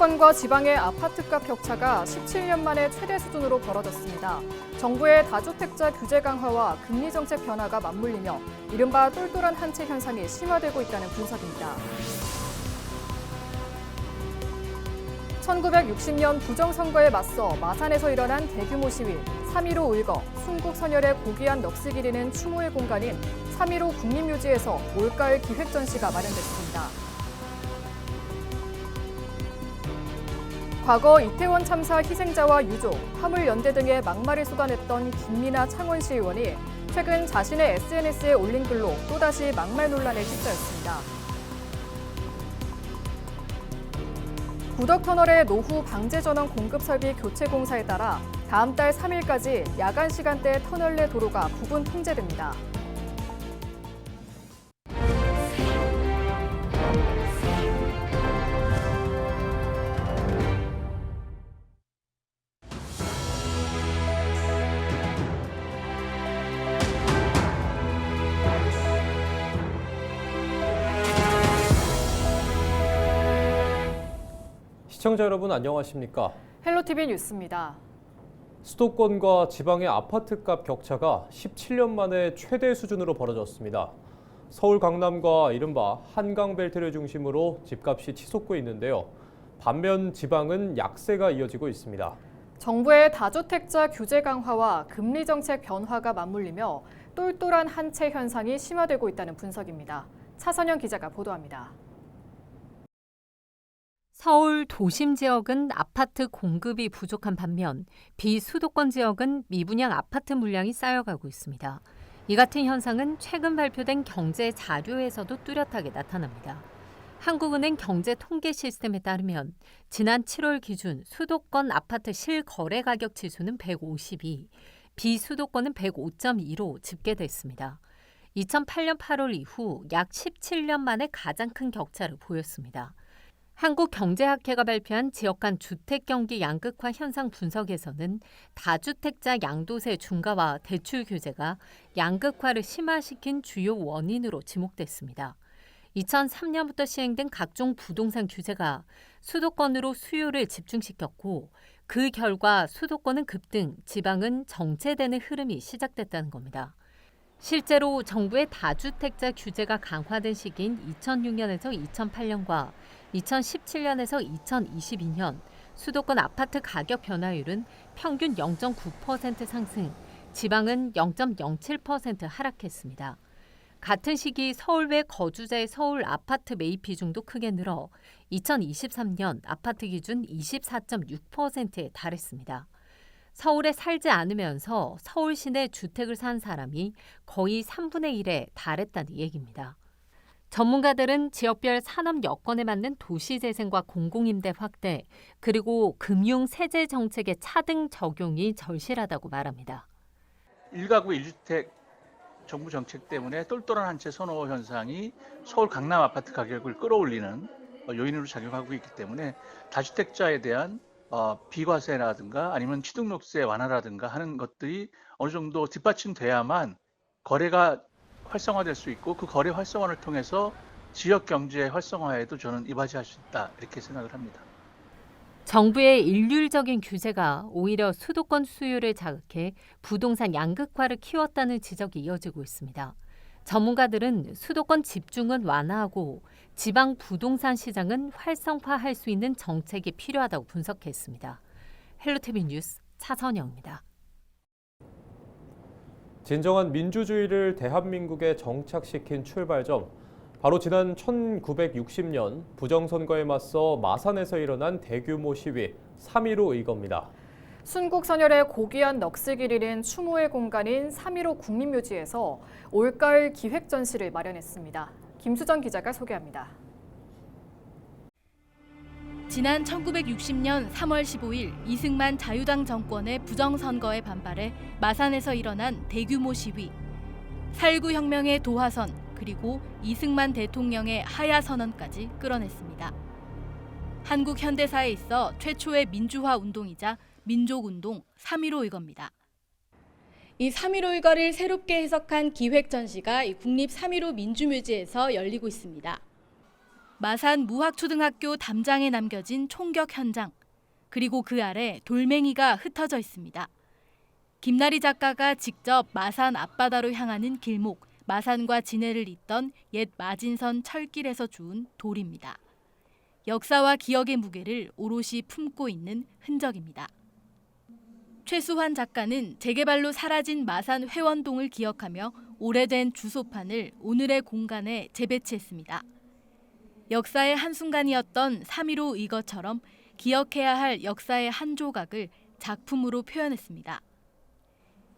수도권과 지방의 아파트값 격차가 17년 만에 최대 수준으로 벌어졌습니다. 정부의 다주택자 규제 강화와 금리 정책 변화가 맞물리며 이른바 똘똘한 한 채 현상이 심화되고 있다는 분석입니다. 1960년 부정선거에 맞서 마산에서 일어난 대규모 시위, 3.15 의거, 순국 선열의 고귀한 넋을 기리는 추모의 공간인 3.15 국립묘지에서 올가을 기획전시가 마련됐습니다. 과거 이태원 참사 희생자와 유족, 화물연대 등의 막말을 쏟아냈던 김민아 창원시의원이 최근 자신의 SNS에 올린 글로 또다시 막말 논란에 휩싸였습니다. 부덕터널의 노후 방제전원 공급 설비 교체 공사에 따라 다음 달 3일까지 야간 시간대 터널 내 도로가 부분 통제됩니다. 시청자 여러분 안녕하십니까? 헬로티비 뉴스입니다. 수도권과 지방의 아파트값 격차가 17년 만에 최대 수준으로 벌어졌습니다. 서울 강남과 이른바 한강벨트를 중심으로 집값이 치솟고 있는데요. 반면 지방은 약세가 이어지고 있습니다. 정부의 다주택자 규제 강화와 금리 정책 변화가 맞물리며 똘똘한 한 채 현상이 심화되고 있다는 분석입니다. 차선영 기자가 보도합니다. 서울 도심 지역은 아파트 공급이 부족한 반면 비수도권 지역은 미분양 아파트 물량이 쌓여가고 있습니다. 이 같은 현상은 최근 발표된 경제 자료에서도 뚜렷하게 나타납니다. 한국은행 경제 통계 시스템에 따르면 지난 7월 기준 수도권 아파트 실거래 가격 지수는 152, 비수도권은 105.2로 집계됐습니다. 2008년 8월 이후 약 17년 만에 가장 큰 격차를 보였습니다. 한국경제학회가 발표한 지역 간 주택 경기 양극화 현상 분석에서는 다주택자 양도세 중과와 대출 규제가 양극화를 심화시킨 주요 원인으로 지목됐습니다. 2003년부터 시행된 각종 부동산 규제가 수도권으로 수요를 집중시켰고 그 결과 수도권은 급등, 지방은 정체되는 흐름이 시작됐다는 겁니다. 실제로 정부의 다주택자 규제가 강화된 시기인 2006년에서 2008년과 2017년에서 2022년 수도권 아파트 가격 변화율은 평균 0.9% 상승, 지방은 0.07% 하락했습니다. 같은 시기 서울 외 거주자의 서울 아파트 매입 비중도 크게 늘어 2023년 아파트 기준 24.6%에 달했습니다. 서울에 살지 않으면서 서울 시내 주택을 산 사람이 거의 3분의 1에 달했다는 얘기입니다. 전문가들은 지역별 산업 여건에 맞는 도시재생과 공공임대 확대, 그리고 금융 세제 정책의 차등 적용이 절실하다고 말합니다. 1가구 1주택 정부 정책 때문에 똘똘한 한 채 선호 현상이 서울 강남 아파트 가격을 끌어올리는 요인으로 작용하고 있기 때문에 다주택자에 대한 비과세라든가 아니면 취등록세 완화라든가 하는 것들이 어느 정도 뒷받침돼야만 거래가 활성화될 수 있고 그 거래 활성화를 통해서 지역 경제 활성화에도 저는 이바지할 수 있다 이렇게 생각을 합니다. 정부의 일률적인 규제가 오히려 수도권 수요를 자극해 부동산 양극화를 키웠다는 지적이 이어지고 있습니다. 전문가들은 수도권 집중은 완화하고 지방 부동산 시장은 활성화할 수 있는 정책이 필요하다고 분석했습니다. 헬로티비 뉴스 차선영입니다. 진정한 민주주의를 대한민국에 정착시킨 출발점, 바로 지난 1960년 부정선거에 맞서 마산에서 일어난 대규모 시위 3.15 의거입니다. 순국 선열의 고귀한 넋을 기리는 추모의 공간인 3.15 국립묘지에서 올가을 기획전시를 마련했습니다. 김수정 기자가 소개합니다. 지난 1960년 3월 15일 이승만 자유당 정권의 부정선거에 반발해 마산에서 일어난 대규모 시위. 4.19 혁명의 도화선 그리고 이승만 대통령의 하야선언까지 끌어냈습니다. 한국 현대사에 있어 최초의 민주화 운동이자 민족운동 3.15 의거입니다. 이 3.15 의거를 새롭게 해석한 기획전시가 국립 3.15 민주묘지에서 열리고 있습니다. 마산 무학초등학교 담장에 남겨진 총격 현장, 그리고 그 아래 돌멩이가 흩어져 있습니다. 김나리 작가가 직접 마산 앞바다로 향하는 길목, 마산과 진해를 잇던 옛 마진선 철길에서 주운 돌입니다. 역사와 기억의 무게를 오롯이 품고 있는 흔적입니다. 최수환 작가는 재개발로 사라진 마산 회원동을 기억하며 오래된 주소판을 오늘의 공간에 재배치했습니다. 역사의 한순간이었던 3.15 의거처럼 기억해야 할 역사의 한 조각을 작품으로 표현했습니다.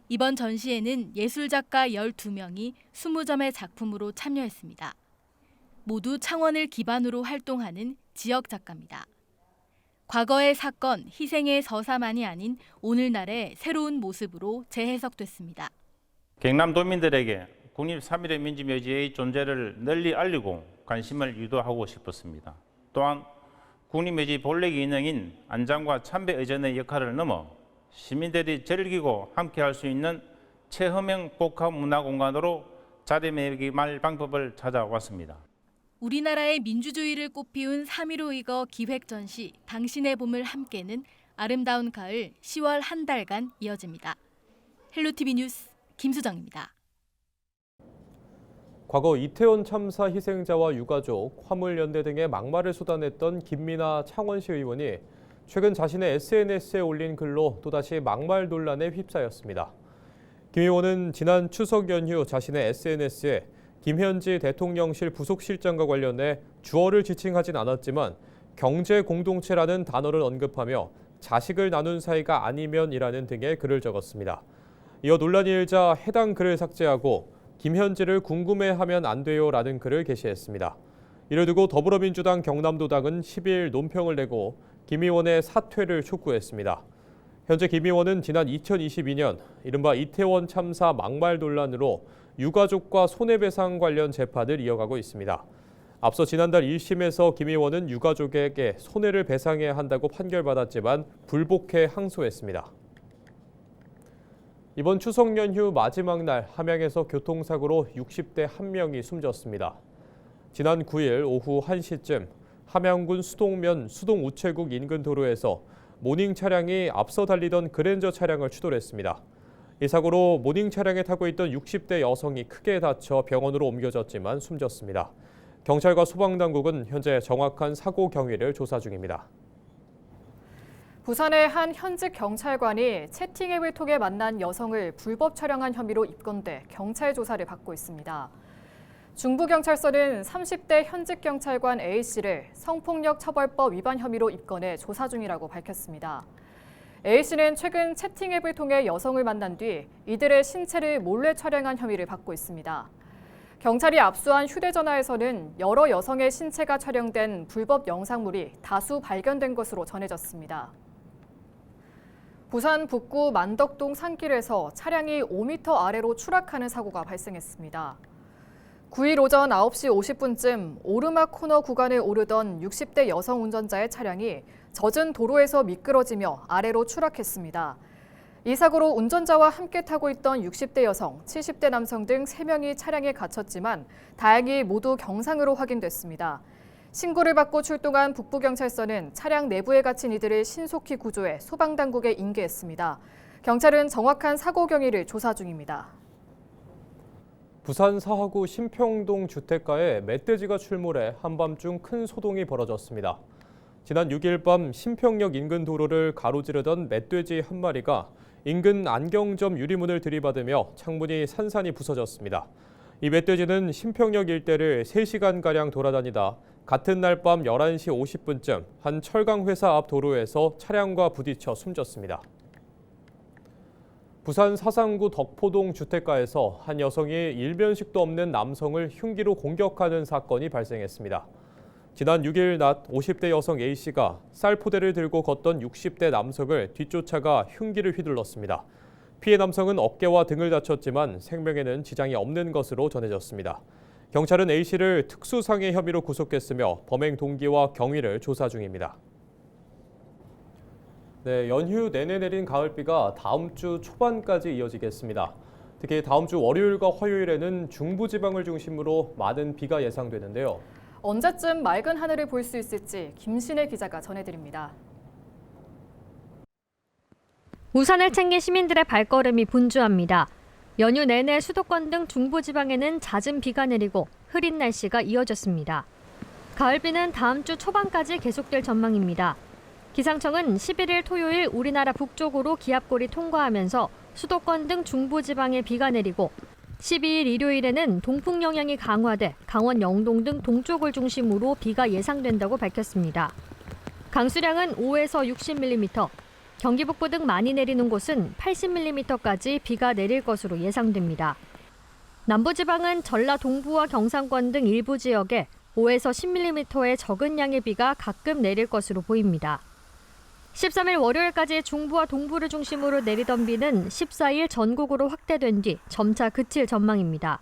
이번 전시에는 예술작가 12명이 20점의 작품으로 참여했습니다. 모두 창원을 기반으로 활동하는 지역 작가입니다. 과거의 사건, 희생의 서사만이 아닌 오늘날의 새로운 모습으로 재해석됐습니다. 경남도민들에게 국립 3.15 민주묘지의 존재를 널리 알리고 관심을 유도하고 싶었습니다. 또한 국립묘지 본래 기능인 안장과 참배 의전의 역할을 넘어 시민들이 즐기고 함께할 수 있는 체험형 복합 문화공간으로 자리매김할 방법을 찾아왔습니다. 우리나라의 민주주의를 꽃피운 3.15 의거 기획전시 당신의 봄을 함께는 아름다운 가을 10월 한 달간 이어집니다. 헬로티비 뉴스 김수정입니다. 과거 이태원 참사 희생자와 유가족, 화물연대 등의 막말을 쏟아냈던 김민아 창원시 의원이 최근 자신의 SNS에 올린 글로 또다시 막말 논란에 휩싸였습니다. 김 의원은 지난 추석 연휴 자신의 SNS에 김현지 대통령실 부속실장과 관련해 주어를 지칭하진 않았지만 경제 공동체라는 단어를 언급하며 자식을 나눈 사이가 아니면이라는 등의 글을 적었습니다. 이어 논란이 일자 해당 글을 삭제하고 김현지를 궁금해하면 안 돼요라는 글을 게시했습니다. 이를 두고 더불어민주당 경남도당은 12일 논평을 내고 김 의원의 사퇴를 촉구했습니다. 현재 김 의원은 지난 2022년 이른바 이태원 참사 막말 논란으로 유가족과 손해배상 관련 재판을 이어가고 있습니다. 앞서 지난달 1심에서 김 의원은 유가족에게 손해를 배상해야 한다고 판결받았지만 불복해 항소했습니다. 이번 추석 연휴 마지막 날 함양에서 교통사고로 60대 1명이 숨졌습니다. 지난 9일 오후 1시쯤 함양군 수동면 수동우체국 인근 도로에서 모닝 차량이 앞서 달리던 그랜저 차량을 추돌했습니다. 이 사고로 모닝 차량에 타고 있던 60대 여성이 크게 다쳐 병원으로 옮겨졌지만 숨졌습니다. 경찰과 소방당국은 현재 정확한 사고 경위를 조사 중입니다. 부산의 한 현직 경찰관이 채팅 앱을 통해 만난 여성을 불법 촬영한 혐의로 입건돼 경찰 조사를 받고 있습니다. 중부경찰서는 30대 현직 경찰관 A씨를 성폭력 처벌법 위반 혐의로 입건해 조사 중이라고 밝혔습니다. A씨는 최근 채팅 앱을 통해 여성을 만난 뒤 이들의 신체를 몰래 촬영한 혐의를 받고 있습니다. 경찰이 압수한 휴대전화에서는 여러 여성의 신체가 촬영된 불법 영상물이 다수 발견된 것으로 전해졌습니다. 부산 북구 만덕동 산길에서 차량이 5m 아래로 추락하는 사고가 발생했습니다. 9일 오전 9시 50분쯤 오르막 코너 구간을 오르던 60대 여성 운전자의 차량이 젖은 도로에서 미끄러지며 아래로 추락했습니다. 이 사고로 운전자와 함께 타고 있던 60대 여성, 70대 남성 등 3명이 차량에 갇혔지만 다행히 모두 경상으로 확인됐습니다. 신고를 받고 출동한 북부경찰서는 차량 내부에 갇힌 이들을 신속히 구조해 소방당국에 인계했습니다. 경찰은 정확한 사고 경위를 조사 중입니다. 부산 사하구 신평동 주택가에 멧돼지가 출몰해 한밤중 큰 소동이 벌어졌습니다. 지난 6일 밤 신평역 인근 도로를 가로지르던 멧돼지 한 마리가 인근 안경점 유리문을 들이받으며 창문이 산산이 부서졌습니다. 이 멧돼지는 신평역 일대를 3시간가량 돌아다니다 같은 날 밤 11시 50분쯤 한 철강회사 앞 도로에서 차량과 부딪혀 숨졌습니다. 부산 사상구 덕포동 주택가에서 한 여성이 일면식도 없는 남성을 흉기로 공격하는 사건이 발생했습니다. 지난 6일 낮 50대 여성 A씨가 쌀포대를 들고 걷던 60대 남성을 뒤쫓아가 흉기를 휘둘렀습니다. 피해 남성은 어깨와 등을 다쳤지만 생명에는 지장이 없는 것으로 전해졌습니다. 경찰은 A씨를 특수상해 혐의로 구속했으며 범행 동기와 경위를 조사 중입니다. 네, 연휴 내내 내린 가을비가 다음 주 초반까지 이어지겠습니다. 특히 다음 주 월요일과 화요일에는 중부지방을 중심으로 많은 비가 예상되는데요. 언제쯤 맑은 하늘을 볼 수 있을지 김신혜 기자가 전해드립니다. 우산을 챙긴 시민들의 발걸음이 분주합니다. 연휴 내내 수도권 등 중부지방에는 잦은 비가 내리고 흐린 날씨가 이어졌습니다. 가을비는 다음 주 초반까지 계속될 전망입니다. 기상청은 11일 토요일 우리나라 북쪽으로 기압골이 통과하면서 수도권 등 중부지방에 비가 내리고 12일 일요일에는 동풍 영향이 강화돼 강원 영동 등 동쪽을 중심으로 비가 예상된다고 밝혔습니다. 강수량은 5에서 60mm, 경기 북부 등 많이 내리는 곳은 80mm까지 비가 내릴 것으로 예상됩니다. 남부지방은 전라 동부와 경상권 등 일부 지역에 5에서 10mm의 적은 양의 비가 가끔 내릴 것으로 보입니다. 13일 월요일까지 중부와 동부를 중심으로 내리던 비는 14일 전국으로 확대된 뒤 점차 그칠 전망입니다.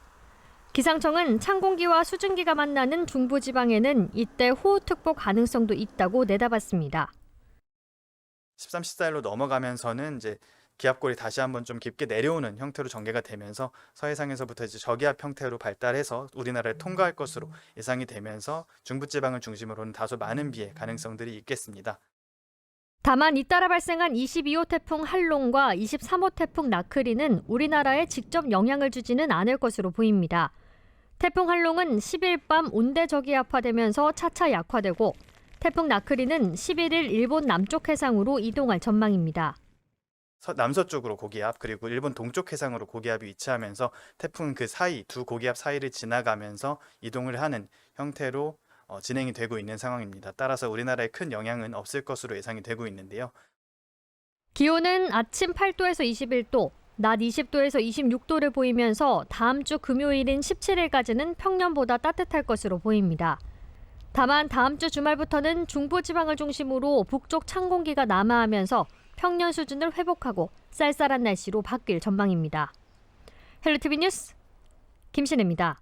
기상청은 찬 공기와 수증기가 만나는 중부지방에는 이때 호우특보 가능성도 있다고 내다봤습니다. 13, 14일로 넘어가면서는 이제 기압골이 다시 한번 좀 깊게 내려오는 형태로 전개가 되면서 서해상에서부터 이제 저기압 형태로 발달해서 우리나라를 통과할 것으로 예상이 되면서 중부지방을 중심으로는 다소 많은 비의 가능성들이 있겠습니다. 다만 잇따라 발생한 22호 태풍 한롱과 23호 태풍 나크리는 우리나라에 직접 영향을 주지는 않을 것으로 보입니다. 태풍 한롱은 10일 밤 온대 저기압화되면서 차차 약화되고 태풍 나크리는 11일 일본 남쪽 해상으로 이동할 전망입니다. 남서쪽으로 고기압 그리고 일본 동쪽 해상으로 고기압이 위치하면서 태풍은 그 사이 두 고기압 사이를 지나가면서 이동을 하는 형태로 진행이 되고 있는 상황입니다. 따라서 우리나라에 큰 영향은 없을 것으로 예상이 되고 있는데요. 기온은 아침 8도에서 21도, 낮 20도에서 26도를 보이면서 다음 주 금요일인 17일까지는 평년보다 따뜻할 것으로 보입니다. 다만 다음 주 주말부터는 중부지방을 중심으로 북쪽 찬 공기가 남하하면서 평년 수준을 회복하고 쌀쌀한 날씨로 바뀔 전망입니다. 헬로티비 뉴스 김신혜입니다.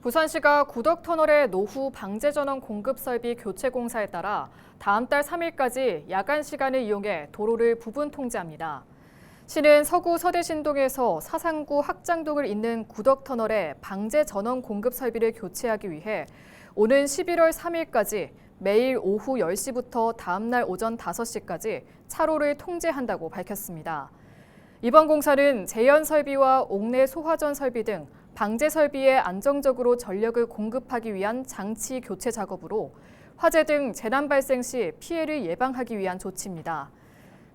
부산시가 구덕터널의 노후 방제전원 공급 설비 교체 공사에 따라 다음 달 3일까지 야간 시간을 이용해 도로를 부분 통제합니다. 시는 서구 서대신동에서 사상구 학장동을 잇는 구덕터널의 방제전원 공급 설비를 교체하기 위해 오는 11월 3일까지 매일 오후 10시부터 다음 날 오전 5시까지 차로를 통제한다고 밝혔습니다. 이번 공사는 제연 설비와 옥내 소화전 설비 등 방제 설비에 안정적으로 전력을 공급하기 위한 장치 교체 작업으로 화재 등 재난 발생 시 피해를 예방하기 위한 조치입니다.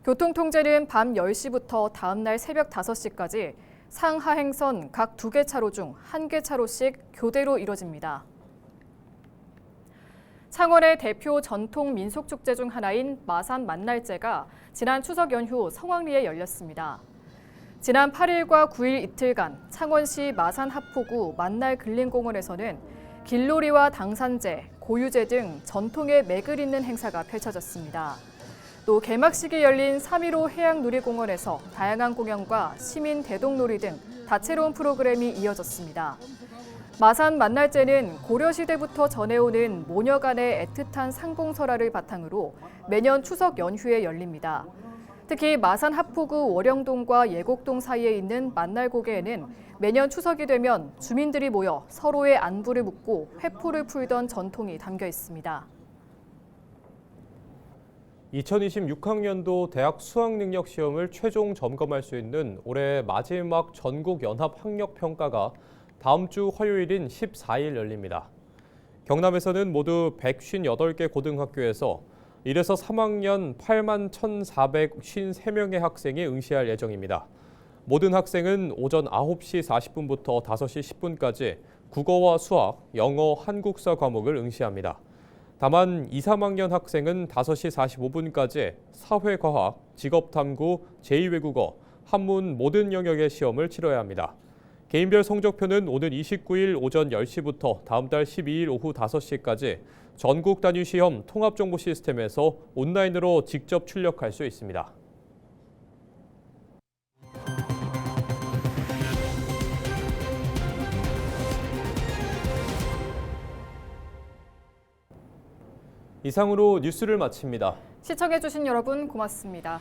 교통 통제는 밤 10시부터 다음 날 새벽 5시까지 상하행선 각 2개 차로 중 1개 차로씩 교대로 이뤄집니다. 창원의 대표 전통 민속축제 중 하나인 마산 만날제가 지난 추석 연휴 성황리에 열렸습니다. 지난 8일과 9일 이틀간 창원시 마산 하포구 만날 근린공원에서는 길놀이와 당산제, 고유제 등 전통의 맥을 잇는 행사가 펼쳐졌습니다. 또 개막식이 열린 3.15 해양놀이공원에서 다양한 공연과 시민 대동놀이 등 다채로운 프로그램이 이어졌습니다. 마산 만날제는 고려시대부터 전해오는 모녀간의 애틋한 상봉설화를 바탕으로 매년 추석 연휴에 열립니다. 특히 마산 하포구 월영동과 예곡동 사이에 있는 만날고개에는 매년 추석이 되면 주민들이 모여 서로의 안부를 묻고 회포를 풀던 전통이 담겨 있습니다. 2026학년도 대학 수학능력 시험을 최종 점검할 수 있는 올해 마지막 전국 연합 학력 평가가 다음 주 화요일인 14일 열립니다. 경남에서는 모두 158개 고등학교에서 1에서 3학년 8만 1,453명의 학생이 응시할 예정입니다. 모든 학생은 오전 9시 40분부터 5시 10분까지 국어와 수학, 영어, 한국사 과목을 응시합니다. 다만 2, 3학년 학생은 5시 45분까지 사회과학, 직업탐구, 제2외국어, 한문 모든 영역의 시험을 치러야 합니다. 개인별 성적표는 오는 29일 오전 10시부터 다음 달 12일 오후 5시까지 전국 단위 시험 통합정보 시스템에서 온라인으로 직접 출력할 수 있습니다. 이상으로 뉴스를 마칩니다. 시청해주신 여러분 고맙습니다.